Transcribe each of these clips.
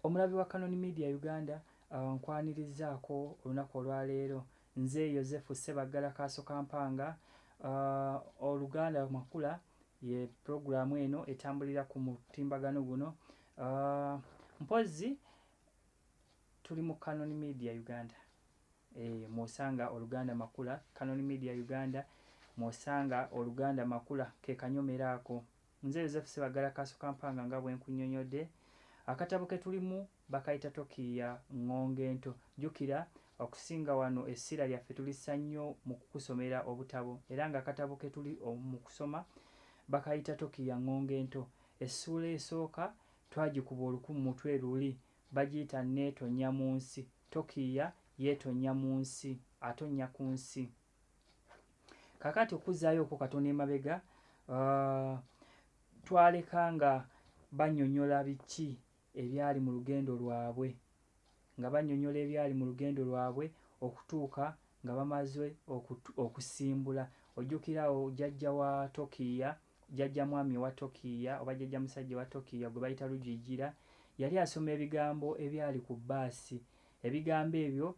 Omulabi wa Canon Media Uganda nkwanirizaako olunaku olwaleero. Nze Yozefu Ssebaggala Kaaso Kampanga. Oluganda Makula ye puroguramu eno etambulira ku mutimbagano guno. Mpozzi tuli mu Canon Media Uganda. Mwosanga oluganda Makula, Canon Media Uganda, mwosanga oluganda Makula ke kanyomera ako. Nze Yozefu Ssebaggala Kaaso Kampanga nga bwe nkunnyonnyodde. Akatabo ke tulimu bakayita Tokiya Ng'ongento. Jjukira okusinga wano essira lyaffe tulissa nnyo mu kukusomera obutabo, era ng'akatabo ke tuli mu kusoma bakayita Tokiya Ng'ongento. Essuula esooka twagikuba oluku mu mutwe luli, bagiyita Neetonnya mu nsi. Tokiya yeetonnya mu nsi, atonnya ku nsi. Kaakati okuzzaayo okwo katono emabega, twaleka nga bannyonnyola biki ebyali mu lugendo lwabwe, okutuuka nga bamaze okusimbula. Ojjukirawo jjajja wa Tokiya, jjajja mwami wa Tokiya oba jjajja musajja wa Tokiya gwe bayita Rujijira, yali asoma ebigambo ebyali ku bbaasi. Ebigambo ebyo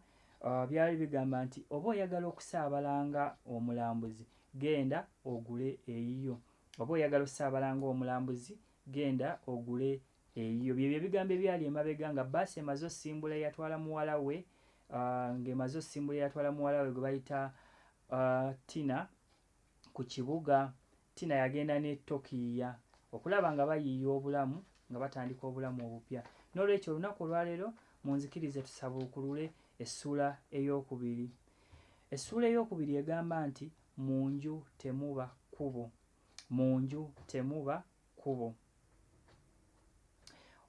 byali bigamba nti oba oyagala okusaabalanga omulambuzi genda ogule eyiyo, oba oyagala okusaabalanga omulambuzi genda ogule eyiyo. Byebyo ebigambo ebyali emabega nga bbaasi emaze osimbula eyatwala muwala we, ng'emaze osimbula eyatwala muwala we gwe bayita Tina ku kibuga. Tina yagenda ne Tokiya okulaba nga bayiiya obulamu, nga batandika obulamu obupya. N'olwekyo olunaku olwaleero munzikirize tusabuukulule essuula ey'okubiri. Essuula ey'okubiri egamba nti mu nju temuba kkubo, mu nju temuba kkubo.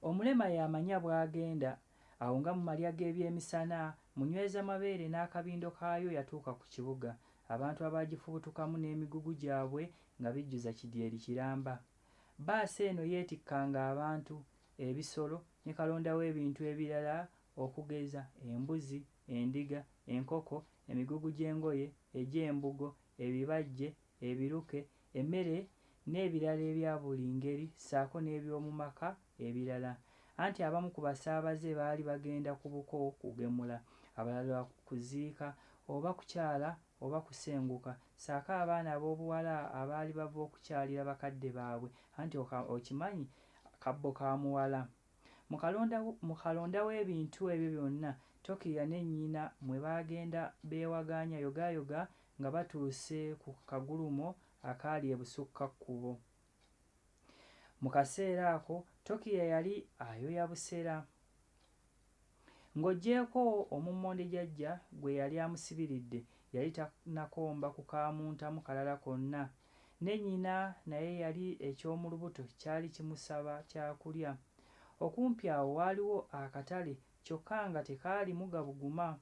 Omulema y'amanya bw'agenda, awo nga mu malya g'ebyemisana munyweza mabeere n'akabindo kaayo yatuuka ku kibuga. Abantu abaagifubutukamu n'emigugu gyabwe nga bijjuza Kidyeri kiramba. Bbaasi eno yeetikkanga abantu, ebisolo ne kalondawo ebintu ebirala okugeza embuzi, endiga, enkoko, emigugu gy'engoye, egy'embugo, ebibajje, ebiruke, emmere n'ebirala ebya buli ngeri ssaako n'eby'omu maka ebirala. Anti abamu ku basaabaze baali bagenda ku buko kugemula, abalala kuziika oba kukyala oba kusenguka, ssaako abaana ab'obuwala abaali bava okukyalira bakadde baabwe. Anti okimanyi kabbo ka muwala. Mu kalonda w'ebintu ebyo byonna, Tokiya ne nnyina mwe baagenda beewagaanya yogayoga nga batuuse ku kagulumo akaali ebusukkakkubo. Mu kaseera ako Tokiya yali ayoya busera. Ng'oggyeko omummonde jjajja gwe yali amusibiridde, yali tannakomba kukaamuntamu kalala konna. Ne nnyina naye yali eky'omu lubuto kyali kimusaba kyakulya. Okumpi awo waaliwo akatale kyokka nga tekaalimu gabuguma.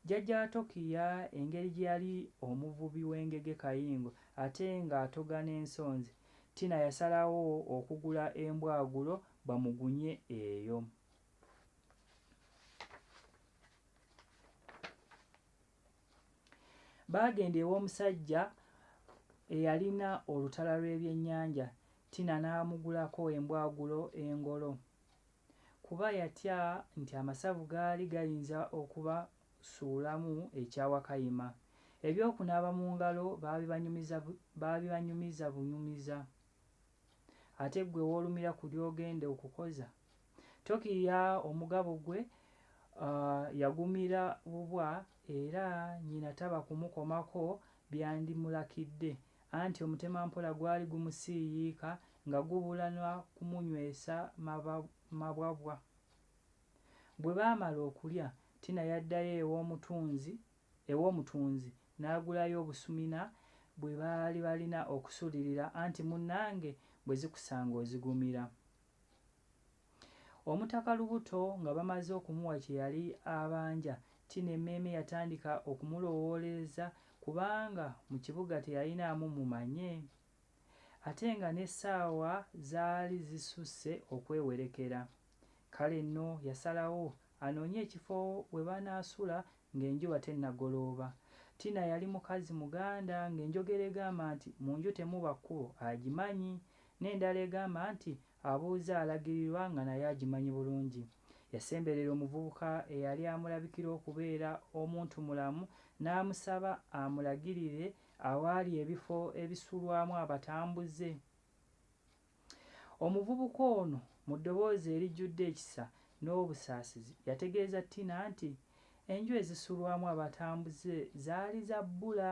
Jjajja wa Tokiya engeri gye yali omuvubi w'engege kayingo ate ng'atoga n'ensonzi, Tina yasalawo okugula embwagulo bamugunye eyo. Baagenda ew'omusajja eyalina olutala lw'ebyennyanja. Tina n'amugulako embwagulo engolo, kuba yatya nti amasavu gaali gayinza okubasuulamu ekyawakayima. Ebyokunaaba mu ngalo baabibanyumiza bunyumiza. Ate ggwe woolumira ku by'ogenda okukoza. Tokiya omugabo gwe yagumira bubwa era nnyina taba kumukomako byandimulakidde, anti omutemampola gwali gumusiiyiika nga gubula na kumunywesa mabwabwa. Bwe baamala okulya, Tina yaddayo ew'omutunzi n'agulayo obusumina bwe baali balina okusulirira, anti munnange bwe zikusanga ozigumira. Omutaka lubuto nga bamaze okumuwa kye yali abanja, Tina emmeeme yatandika okumulowooleza kubanga mu kibuga teyalinaamu mumanye, ate nga n'essaawa zaali zisusse okwewerekera. Kale nno yasalawo anoonye ekifo we banaasula ng'enjuba tennagolooba. Tina yali mukazi muganda ng'enjogera egamba nti mu nju temuba kkubo agimanyi, n'endala egamba nti abuuza alagirirwa nga naye agimanyi bulungi. Yasemberera omuvubuka eyali amulabikira okubeera omuntu mulamu n'amusaba amulagirire awaali ebifo ebisulwamu abatambuze. Omuvubuka ono mu ddoboozi erijjudde ekisa n'obusaasizi yategeeza Tina nti enju ezisulwamu abatambuze zaali za bbula,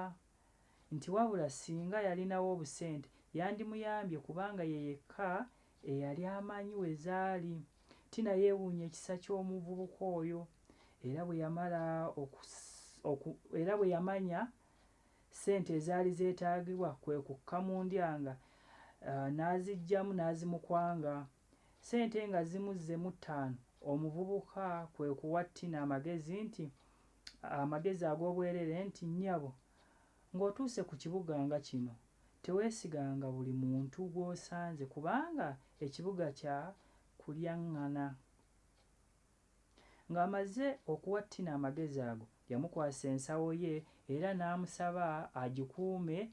nti wabula singa yalinawo obusente yandimuyambye kubanga ye yekka eyali amanyi we zaali. Tina yeewuunya ekisa ky'omuvubuka oyo era bwe yamanya ssente ezaali zeetaagibwa kwe kukka mu ndyanga n'aziggyamu n'azimukwanga. Ssente nga zimuzzemu 5, omuvubuka kwe kuwa Tina amagezi ag'obwerere nti nnyabo, ng'otuuse ku kibuga nga kino teweesiganga buli muntu gw'osanze kubanga ekibuga kya kulyaŋŋana. Ng'amaze okuwa Tina amagezi ago yamukwasa ensawo ye era n'amusaba agikuume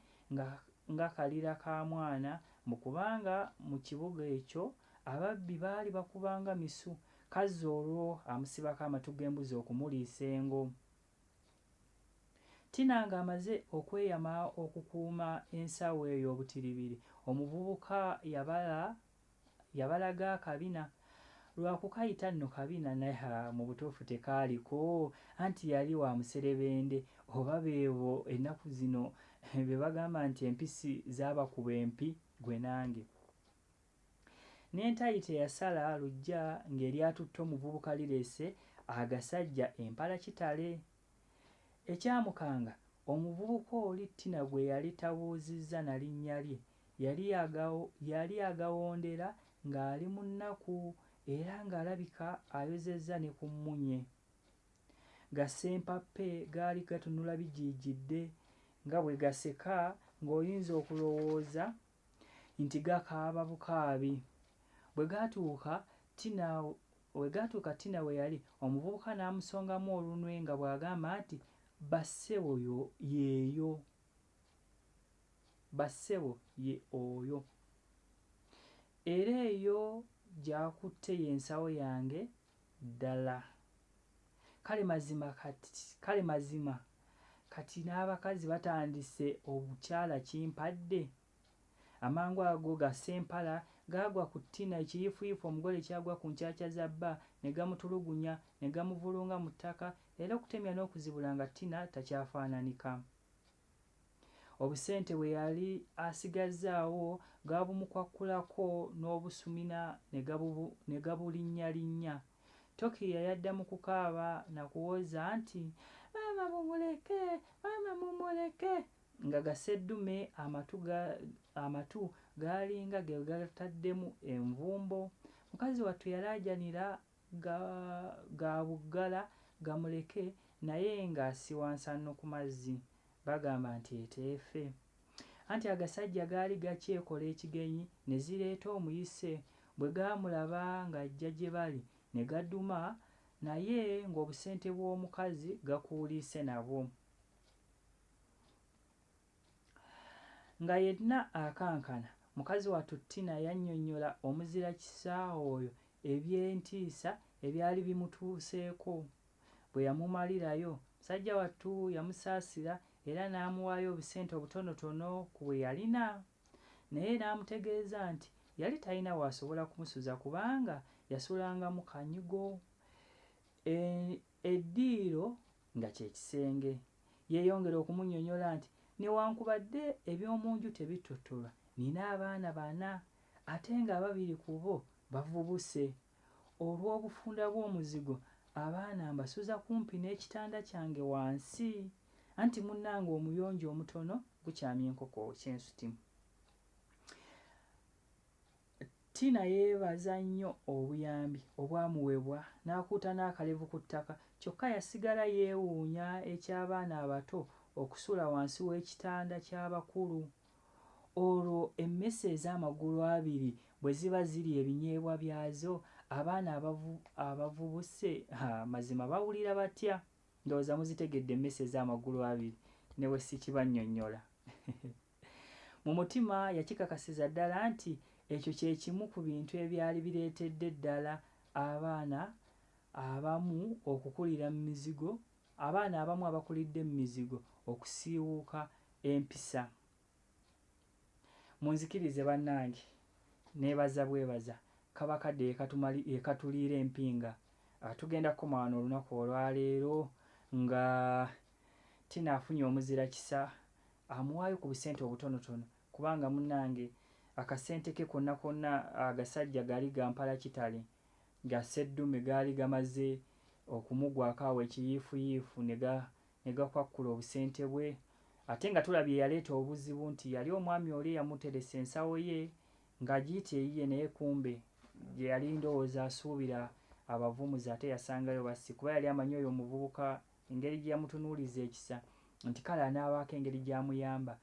nga kalira ka mwana mu kubanga mu kibuga ekyo ababbi baali bakubanga misu, kazzi olwo amusibako amatu g'embuzi okumuliisa engo. Tina ng'amaze okweyama okukuuma ensawo eyo obutiribiri, omuvubuka yabalaga akabina. Lwakukayita nno kabina naye mu butuufu tekaaliko, anti yali wa muserebende oba beebo ennaku zino be bagamba nti empisi zaabakuba empi gwe nange. N'entayita eyasala luggya ng'eryatutte omuvubuka lireese agasajja empalakitale. Ekyamukanga omuvubuka oli Tina gwe yali tabuuzizza na linnya lye yali agawondera ng'ali mu nnaku era ng'alabika ayozezza ne ku mmunye. Gasempappe gaali gatunula bijiijidde nga bwe gaseka ng'oyinza okulowooza nti gakaaba bukaabi. Bwe gaatuuka Tina we yali, omuvubuka n'amusongamu olunwe nga bw'agamba nti bassebo yeeyo, bassebo ye oyo, era eyo gy'akutte y'ensawo yange ddala. Kale mazima kati n'abakazi batandise obukyala kimpadde. Amangu ago gasempala gaagwa ku Tina ekiyiifuyiifu omugole kyagwa ku nkyakya za bba ne gamutulugunya ne gamuvulunga mu ttaka era okutemya n'okuzibula nga Tina takyafaananika. Obusente bwe yali asigazzaawo gaabumukwakkulako n'obusumina ne gabulinnyalinnya. Tokiya yaddamu kukaaba na kuwoza nti maama mumuleke, maama mumuleke, nga gaseddume amatu gaalinga ge gataddemu envumbo. Mukazi wattu yalaajanira ga buggala gamuleke naye ng'asiwansa nno ku mazzi, bagamba nti eteefe. Anti agasajja gaali gakyekola ekigenyi ne zireeta omuyise. Bwe gaamulaba ng'ajja gye bali ne gadduma naye ng'obusente bw'omukazi gakuuliise nabwo. Nga yenna akankana, mukazi wattu Tina yannyonnyola omuzirakisa oyo eby'entiisa ebyali bimutuuseeko. Bwe yamumalirayo, musajja wattu yamusaasira era n'amuwaayo obusente obutonotono ku bwe yalina, naye n'amutegeeza nti yali talina w'asobola kumusuza kubanga yasulanga mu kanyigo, eddiiro nga kye kisenge. Yeeyongera okumunnyonnyola nti newankubadde eby'omu nju tebittottolwa, nina abaana 4 ate nga 2 ku bo bavubuse. Olw'obufunda bw'omuzigo abaana mbasuza kumpi n'ekitanda kyange wansi, anti munnange omuyonjo omutono gukyamya enkoko ky'ensuti. Tina yeebaza nnyo obuyambi obwamuweebwa n'akuuta n'akalevu ku ttaka, kyokka yasigala yeewuunya eky'abaana abato okusula wansi w'ekitanda ky'abakulu. Olwo emmese ez'amagulu 2 bwe ziba ziri ebinyeebwa byazo, abaana abavubuse mazima bawulira batya? Ndowooza muzitegedde emmese ez'amagulu 2 ne bwe sikibannyonnyola. Mu mutima yakikakasiza ddala nti ekyo kye kimu ku bintu ebyali bireetedde ddala abaana abamu okukulira mu mizigo, abaana abamu abakulidde mu mizigo okusiiwuuka empisa. Munzikirize bannange, neebaza bwebaza kabakadde ekatuliira empinga. Tugenda kukoma wano olunaku olwaleero nga Tina afunye omuzira kisa amuwaayo ku busente obutonotono, kubanga munnange akasente ke konna konna agasajja gaali gampala kitale, gasseddume gaali gamaze okumugwako awo ekiyiifuyiifu ne gakwakkula obusente bwe. Ate nga tulabye yaleeta obuzibu nti yali omwami oli yamuteresa ensawo ye ng'agiyita eyiye, naye kumbe gye yali ndowooza asuubira abavumuzi ate yasangayo bassi, kuba yali amanyi oyo omuvubuka engeri gye yamutunuuliza ekisa nti kale anaabaako engeri gy'amuyamba,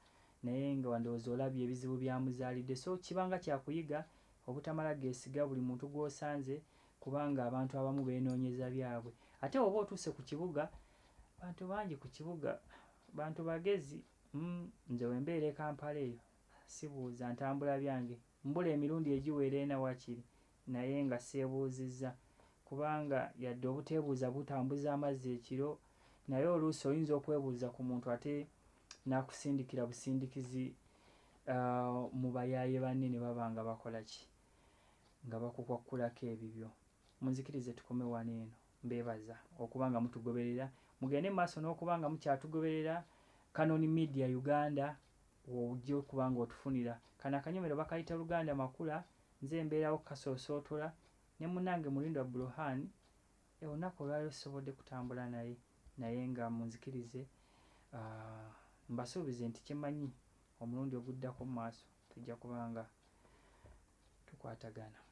naye nga ndowooza olabye ebizibu byamuzaalidde. So kibanga kyakuyiga obutamala geesiga buli muntu gw'osanze, kubanga abantu abamu beenoonyeza byabwe. Ate oba otuuse ku kibuga, bantu bangi ku kibuga bantu bagezi. Nze we mbeera e Kampala eyo sibuuza, ntambula byange, mbula emirundi egiwera ena wakiri, naye nga seebuuzizza, kubanga yadde obuteebuuza butambuza amazzi ekiro, naye oluusi oyinza okwebuuza ku muntu ate n'akusindikira busindikizi mu bayaaye banne ne baba nga bakola ki, nga bakukwakkulako ebibyo. Munzikirize tukome wano eno, mbeebaza okuba nga mutugoberera, mugende mu maaso n'okuba nga mukyatugoberera Canon Media Uganda, ojja okuba nga otufunira. Kano akanyomero bakayita Luganda Makula, nze mbeerawo kasoosootola ne munnange Mulindwa Burhan. Olunaku olwaleero sisobodde kutambula naye nga munzikirize, mbasuubize nti kimanyi omulundi oguddako mu maaso tujja kuba nga tukwatagana.